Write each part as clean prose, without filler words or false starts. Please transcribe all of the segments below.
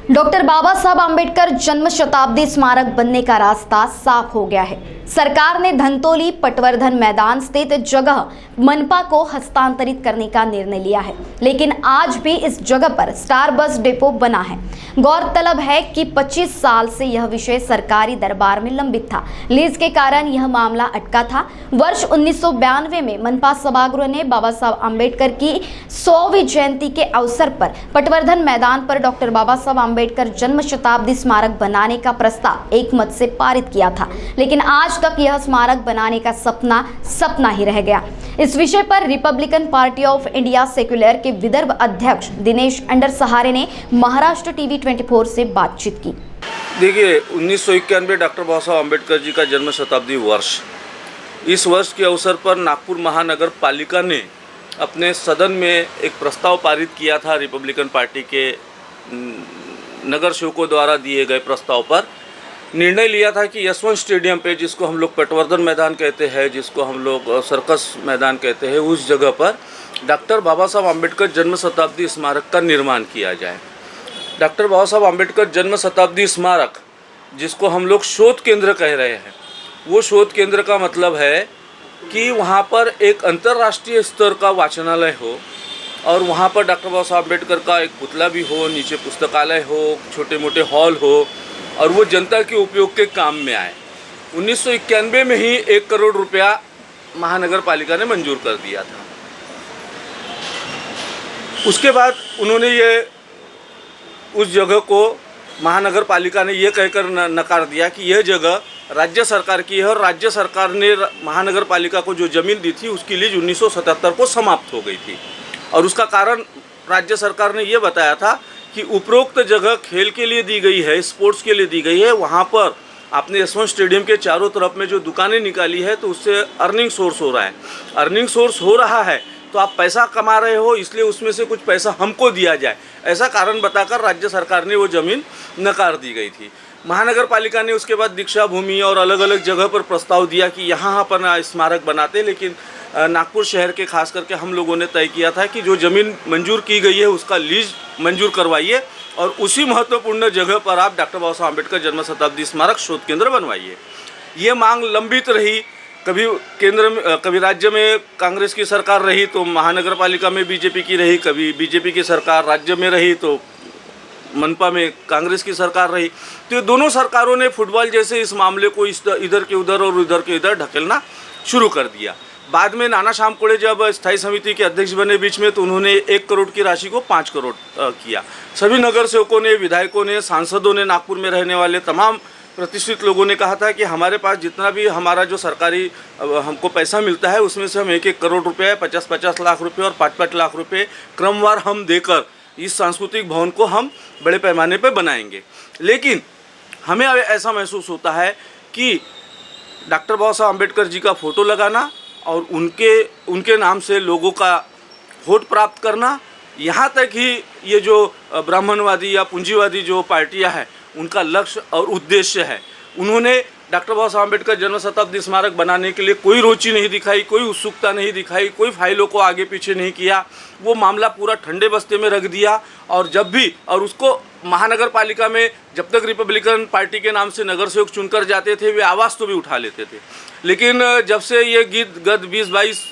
Doctor बाबा साहब आम्बेडकर जन्म शताब्दी स्मारक बनने का रास्ता साफ हो गया है। सरकार ने धंतोली पटवर्धन मैदान स्थित जगह मनपा को हस्तांतरित करने का निर्णय लिया है, लेकिन आज भी इस जगह पर स्टार बस डिपो बना है। गौरतलब है कि 25 साल से यह विषय सरकारी दरबार में लंबित था। लीज के कारण यह मामला अटका था। वर्ष 1992 में मनपा सभागृह ने बाबा साहब आम्बेडकर की 100वीं जयंती के अवसर पर पटवर्धन मैदान पर डॉक्टर बाबा साहब आम्बेडकर जन्म शताब्दी स्मारक बनाने का प्रस्ताव एकमत से पारित किया था, लेकिन आज तक यह स्मारक बनाने का सपना ही रह गया। इस विषय पर Republican party of India secular के विदर्भ अध्यक्ष दिनेश अंडर सहारे ने महाराष्ट्र टीवी 24 से बातचीत की। देखिए, 1991 डॉक्टर बाबा साहब आम्बेडकर जी का जन्म शताब्दी वर्ष, इस वर्ष के अवसर पर नागपुर महानगर पालिका ने अपने सदन में एक प्रस्ताव पारित किया था। रिपब्लिकन पार्टी के नगर सेवकों द्वारा दिए गए प्रस्ताव पर निर्णय लिया था कि यशवंत स्टेडियम पे, जिसको हम लोग पटवर्धन मैदान कहते हैं, जिसको हम लोग सर्कस मैदान कहते हैं, उस जगह पर डॉक्टर बाबा साहब आम्बेडकर जन्म शताब्दी स्मारक का निर्माण किया जाए। डॉक्टर बाबा साहब आम्बेडकर जन्म शताब्दी स्मारक, जिसको हम लोग शोध केंद्र कह रहे हैं, वो शोध केंद्र का मतलब है कि वहाँ पर एक अंतर्राष्ट्रीय स्तर का वाचनालय हो और वहाँ पर डॉक्टर बाबा साहब आम्बेडकर का एक पुतला भी हो, नीचे पुस्तकालय हो, छोटे मोटे हॉल हो और वो जनता के उपयोग के काम में आए। 1991 में ही 1 करोड़ रुपया महानगर पालिका ने मंजूर कर दिया था। उसके बाद उन्होंने उस जगह को महानगर पालिका ने ये कहकर नकार दिया कि यह जगह राज्य सरकार की है और राज्य सरकार ने महानगर पालिका को जो ज़मीन दी थी उसकी लीज 1977 को समाप्त हो गई थी। और उसका कारण राज्य सरकार ने ये बताया था कि उपरोक्त जगह खेल के लिए दी गई है, स्पोर्ट्स के लिए दी गई है। वहाँ पर आपने यशवंत स्टेडियम के चारों तरफ में जो दुकानें निकाली है तो उससे अर्निंग सोर्स हो रहा है। अर्निंग सोर्स हो रहा है तो आप पैसा कमा रहे हो, इसलिए उसमें से कुछ पैसा हमको दिया जाए, ऐसा कारण बताकर राज्य सरकार ने वो ज़मीन नकार दी गई थी। महानगर पालिका ने उसके बाद दीक्षा भूमि और अलग अलग जगह पर प्रस्ताव दिया कि यहाँ पर स्मारक बनाते, लेकिन नागपुर शहर के खास करके हम लोगों ने तय किया था कि जो ज़मीन मंजूर की गई है उसका लीज मंजूर करवाइए और उसी महत्वपूर्ण जगह पर आप डॉक्टर बाबा साहब आम्बेडकर जन्म शताब्दी स्मारक शोध केंद्र बनवाइए। ये मांग लंबित रही। कभी केंद्र में, कभी राज्य में कांग्रेस की सरकार रही तो महानगर पालिका में बीजेपी की रही, कभी बीजेपी की सरकार राज्य में रही तो मनपा में कांग्रेस की सरकार रही। तो ये दोनों सरकारों ने फुटबॉल जैसे इस मामले को इधर के उधर और उधर के इधर ढकेलना शुरू कर दिया। बाद में नाना श्याम कोड़े जब स्थायी समिति के अध्यक्ष बने बीच में, तो उन्होंने 1 करोड़ की राशि को 5 करोड़ किया। सभी नगर सेवकों ने, विधायकों ने, सांसदों ने, नागपुर में रहने वाले तमाम प्रतिष्ठित लोगों ने कहा था कि हमारे पास जितना भी हमारा जो सरकारी हमको पैसा मिलता है उसमें से हम 1-1 करोड़ रुपये, 50-50 लाख रुपये और 5-5 लाख रुपये क्रमवार हम देकर इस सांस्कृतिक भवन को हम बड़े पैमाने पर बनाएंगे। लेकिन हमें ऐसा महसूस होता है कि डॉक्टर बाबा साहब आम्बेडकर जी का फ़ोटो लगाना और उनके नाम से लोगों का वोट प्राप्त करना, यहाँ तक ही ये जो ब्राह्मणवादी या पूंजीवादी जो पार्टियाँ हैं उनका लक्ष्य और उद्देश्य है। उन्होंने डॉक्टर बाबा साहब आम्बेडकर जन्म शताब्दी स्मारक बनाने के लिए कोई रुचि नहीं दिखाई, कोई उत्सुकता नहीं दिखाई, कोई फाइलों को आगे पीछे नहीं किया। वो मामला पूरा ठंडे बस्ते में रख दिया और जब भी और उसको महानगर पालिका में जब तक रिपब्लिकन पार्टी के नाम से नगर सेवक चुनकर जाते थे वे आवाज़ तो भी उठा लेते थे, लेकिन जब से ये गत 20-22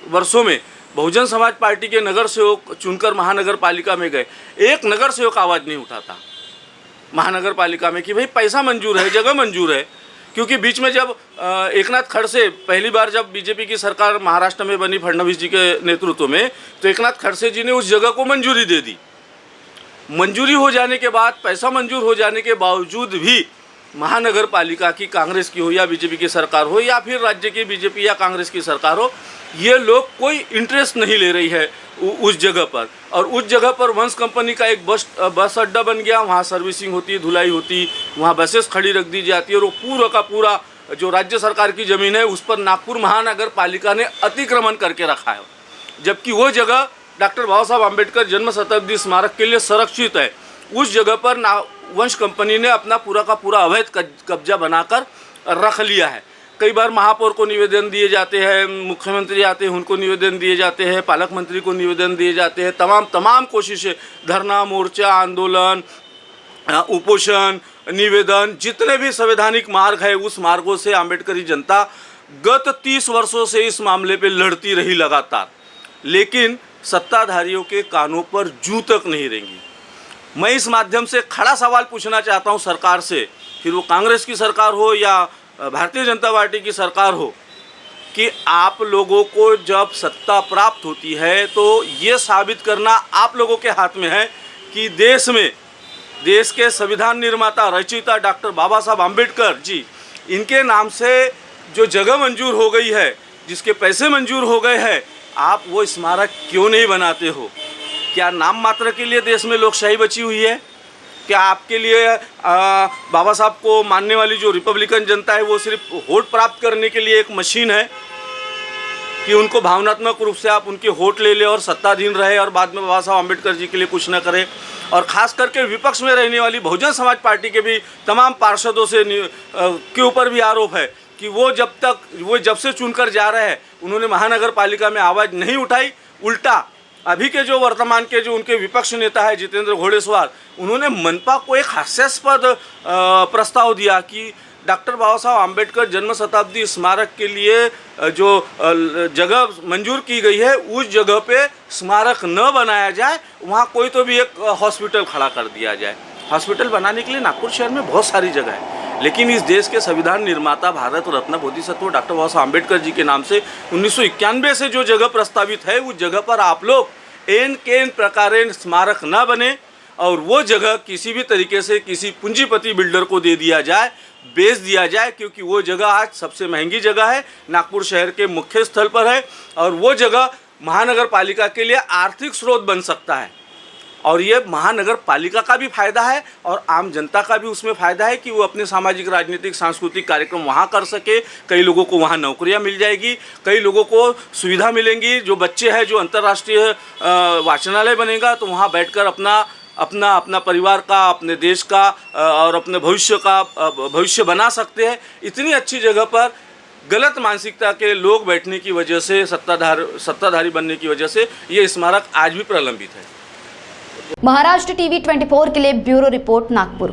वर्षों में बहुजन समाज पार्टी के नगर सेवक चुनकर महानगर पालिका में गए, एक नगर सेवक आवाज़ नहीं उठाता महानगर पालिका में कि भाई पैसा मंजूर है, जगह मंजूर है। क्योंकि बीच में जब एकनाथ खड़से पहली बार जब बीजेपी की सरकार महाराष्ट्र में बनी फडणवीस जी के नेतृत्व में, तो एकनाथ खड़से जी ने उस जगह को मंजूरी दे दी। मंजूरी हो जाने के बाद, पैसा मंजूर हो जाने के बावजूद भी महानगर पालिका की, कांग्रेस की हो या बीजेपी की सरकार हो या फिर राज्य की बीजेपी या कांग्रेस की सरकार हो, ये लोग कोई इंटरेस्ट नहीं ले रही है उस जगह पर। और उस जगह पर वंश कंपनी का एक बस अड्डा बन गया, वहाँ सर्विसिंग होती, धुलाई होती, वहाँ बसेस खड़ी रख दी जाती है और वो पूरा का पूरा जो राज्य सरकार की ज़मीन है उस पर नागपुर महानगर पालिका ने अतिक्रमण करके रखा है, जबकि वो जगह डॉक्टर बाबा साहब आम्बेडकर जन्म शताब्दी स्मारक के लिए संरक्षित है। उस जगह पर वंश कंपनी ने अपना पूरा का पूरा अवैध कब्जा बनाकर रख लिया है। कई बार महापौर को निवेदन दिए जाते हैं, मुख्यमंत्री आते हैं उनको निवेदन दिए जाते हैं, पालक मंत्री को निवेदन दिए जाते हैं, तमाम कोशिशें, धरना, मोर्चा, आंदोलन, उपोषण, निवेदन, जितने भी संवैधानिक मार्ग है उस मार्गों से आम्बेडकरी जनता गत 30 वर्षों से इस मामले पे लड़ती रही लगातार, लेकिन सत्ताधारियों के कानों पर जूं तक नहीं रेंगी। मैं इस माध्यम से खड़ा सवाल पूछना चाहता हूं सरकार से, फिर वो कांग्रेस की सरकार हो या भारतीय जनता पार्टी की सरकार हो, कि आप लोगों को जब सत्ता प्राप्त होती है तो ये साबित करना आप लोगों के हाथ में है कि देश के संविधान निर्माता रचयिता डॉक्टर बाबा साहब आम्बेडकर जी, इनके नाम से जो जगह मंजूर हो गई है, जिसके पैसे मंजूर हो गए हैं, आप वो स्मारक क्यों नहीं बनाते हो? क्या नाम मात्र के लिए देश में लोकशाही बची हुई है? क्या आपके लिए बाबा साहब को मानने वाली जो रिपब्लिकन जनता है वो सिर्फ वोट प्राप्त करने के लिए एक मशीन है कि उनको भावनात्मक रूप से आप उनके वोट ले ले और सत्ताधीन रहे और बाद में बाबा साहब आम्बेडकर जी के लिए कुछ न करें? और ख़ास करके विपक्ष में रहने वाली बहुजन समाज पार्टी के भी तमाम पार्षदों से के ऊपर भी आरोप है कि वो जब से चुनकर जा रहे हैं उन्होंने महानगर पालिका में आवाज़ नहीं उठाई। उल्टा अभी के जो वर्तमान के जो उनके विपक्ष नेता है जितेंद्र घोड़ेसवार, उन्होंने मनपा को एक हास्यास्पद प्रस्ताव दिया कि डॉक्टर बाबा साहब आम्बेडकर जन्म शताब्दी स्मारक के लिए जो जगह मंजूर की गई है उस जगह पे स्मारक न बनाया जाए, वहाँ कोई तो भी एक हॉस्पिटल खड़ा कर दिया जाए। हॉस्पिटल बनाने के लिए नागपुर शहर में बहुत सारी जगह है, लेकिन इस देश के संविधान निर्माता भारत रत्न बोधिसत्व डॉक्टर बाबा साहब आम्बेडकर जी के नाम से 1991 से जो जगह प्रस्तावित है उस जगह पर आप लोग एन केन प्रकारेण स्मारक न बने और वो जगह किसी भी तरीके से किसी पूंजीपति बिल्डर को दे दिया जाए, बेच दिया जाए, क्योंकि वो जगह आज सबसे महंगी जगह है, नागपुर शहर के मुख्य स्थल पर है और वो जगह महानगर पालिका के लिए आर्थिक स्रोत बन सकता है। और ये महानगर पालिका का भी फायदा है और आम जनता का भी उसमें फ़ायदा है कि वो अपने सामाजिक, राजनीतिक, सांस्कृतिक कार्यक्रम वहाँ कर सके। कई लोगों को वहाँ नौकरियाँ मिल जाएगी, कई लोगों को सुविधा मिलेंगी। जो बच्चे हैं, जो अंतर्राष्ट्रीय वाचनालय बनेगा तो वहाँ बैठकर अपना परिवार का, अपने देश का और अपने भविष्य बना सकते हैं। इतनी अच्छी जगह पर गलत मानसिकता के लोग बैठने की वजह से, सत्ताधारी बनने की वजह से ये स्मारक आज भी प्रलंबित है। महाराष्ट्र टीवी 24 के लिए ब्यूरो रिपोर्ट नागपुर।